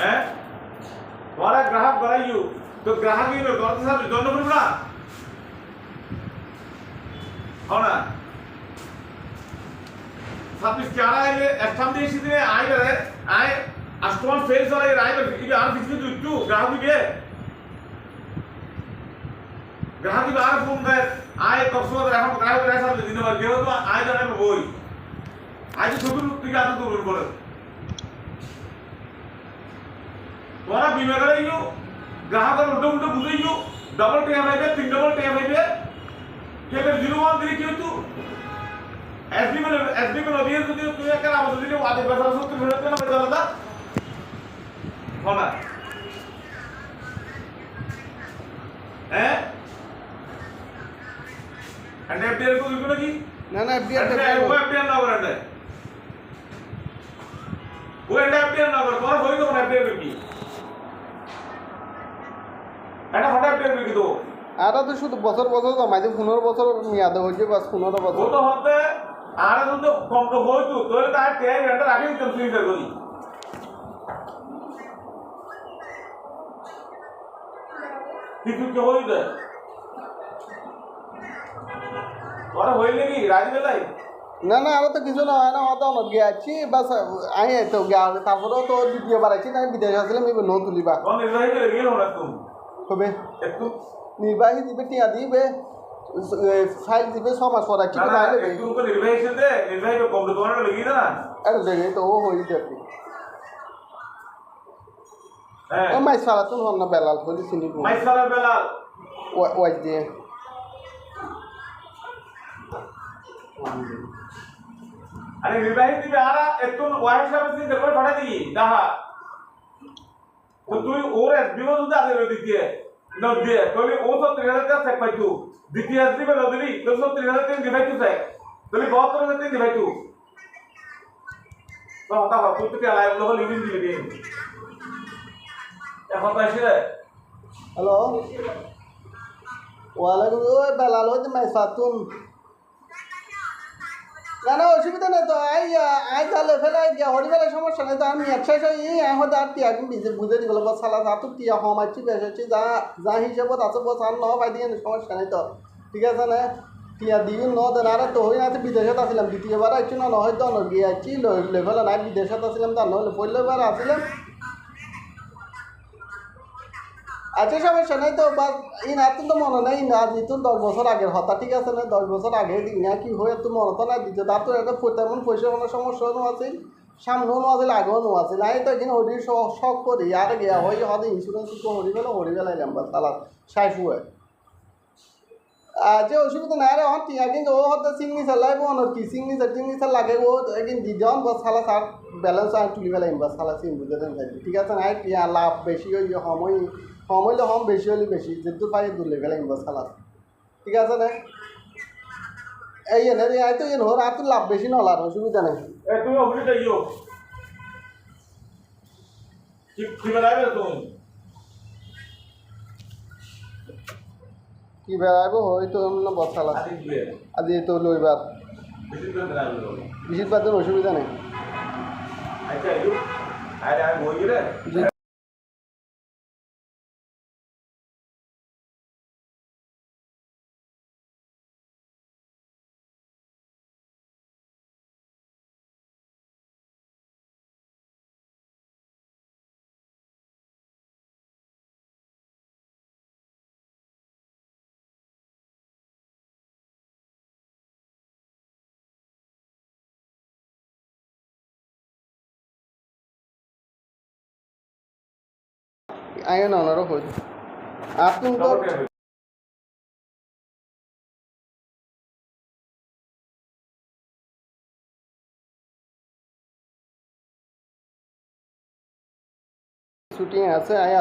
হ্যাঁ ওরা গ্রাহক বাড়াইও তো গ্রাহক ইউনো করতে সাথে জন্য করব না হনা সাপিস ক্যারা আইলে এস্টাম দিয়েছি দিনে আইলে আই আষ্টমান ফেল চলাই আইলে ইবে আর কিছু একটু গ্রাহক দিবে গ্রাহক দিবে আর ফোন দেয় আয় কক্সবাজার এখন গ্রাহক রেসাল দিনে বার কেউ তো আয় জানে বই আজ শুধু তুই আতো দূর বলে ওরা বিমা করাইও গ্রাহকের উল্টো উল্টো বুঝাইও ডবল টেম হইবে 3 ডবল টেম হইবে কেবে 01 দিলে কি হতো এসবি में নদীর যদি তুই একটা আমাদের দিলে আদে কথা সত্য ফেরত না বেজাল দা হনা হ্যাঁ এন্ড এফডিআর কো দিল নাকি না না এফডিআর ও এফডিআর না করে ও এফডিআর না করে তোর হই তো এফডিআর কি এটা হঠাৎ এফডিআর কি তো আর তো শুধু বছর বছর জমাই দিই 15 বছর মেয়াদ হইছে বাস 15 বছর ও তো হতে আর তো কম তো হইতো তোর তার টেন এটা রাখি তো তুই করি কিছু কি হইছে ওরা হইলে কি রাজি বেলাই না না আর তো কিছু না হয় না হতো না গিয়েছি বাস আই তো গিয়া তারপরেও তো দ্বিতীয়বার আছি না বিদেশে আসলাম এই নো তুলিবা কোন নির্বাহী করে গেল না তুমি হবে একটু নির্বাহী দিবে টিয়া দিবে ফাইল দিবে 6 মাস পর কি না ফাইল একটু করে নির্বাহী সাথে নির্বাহী কম তো তোমার লাগি না আরে দেখে তো ও হই যাবে হ্যাঁ ও মাই সারা তো না বেলাল হলি চিনি মাইসালার বেলাল ওয়াই দিয়ে আরে নির্বাহী দিবে আর একটু ওয়াই সাহেব দিন করে পাঠা দিই দাহা তো তুই ওর এসবিও যদি আগে দিতে না দিয়ে তাহলে ও তো 3000 টাকা পাইতো দ্বিতীয় এসবি বেলা দিলি তো 3000 টাকা দিবাই তুই তাহলে 72000 টাকা দিবাই তুই তো হতা হতা তুই তো লাইভ লোক লিভিং দিলি দিন এখন পাইছি রে হ্যালো ওয়ালাইকুম ওই বেলাল হইতে মাই সাতুন না না অসুবিধা নেই তো আই তাহলে ফেলে গিয়া হরিবেলার সমস্যা নেই তো আমি একসাথে এখন আর টিয়া বিজে বুঝে দিবল বস সালা যা তো টিয়া হমাইছি বেসেছি যা যা হিসেবত আছে বস আর ন পাই দিয়ে সমস্যা নেই তো ঠিক আছে না টিয়া দিবি ন দেন আর তো হই না বিদেশত আসলাম দ্বিতীয়বার আইছি না নহয় তো গিয়াছি লেভেল নাই বিদেশত আসলাম তা নহলে পহিলেবার আসলাম আচ্ছা সমস্যা নেই তো বা ইন এত তো মনে নেই না যেহেতু 10 বছর আগের হতা ঠিক আছে না 10 বছর আগে দিন না কি হয়ে তো মনে তো না দিতে তার তো এটা তেমন পয়সা কোনো সমস্যা নো আছে সামনেও নো আছে আগেও নো আছে নাই তো এখানে হরি শখ করি আর গিয়া হয়ে হতে ইন্স্যুরেন্স তো হরি গেলাম বা তালা সাইফ হয়ে যে অসুবিধা নাই রে হন টিয়া কিন্তু ও হতে সিগনেচার লাগবে অনর কি সিগনেচার লাগে ও একদিন দি যান বা সালা সার ব্যালেন্স আর তুলি গেলাম বা সালা সিম বুঝে দেন ঠিক আছে না টিয়া লাভ বেশি হই সময় হম বেশি হলে বেশি যেহেতু পাই দূরে গেলাম বা সালা ঠিক আছে না এই এনে আই তো এন হর আর তো লাভ বেশি না লাভ অসুবিধা নেই এ তুমি অফিসে যাইও কি বেলাবে তুমি কি বেড়াইব হয়তো না বসালা আজি তো লইবার বিশিত বাদের অসুবিধা নেই আচ্ছা আরে আমি বই রে আয় না ওনারও হইতো আর তুমি তো শুটিং আছে আয়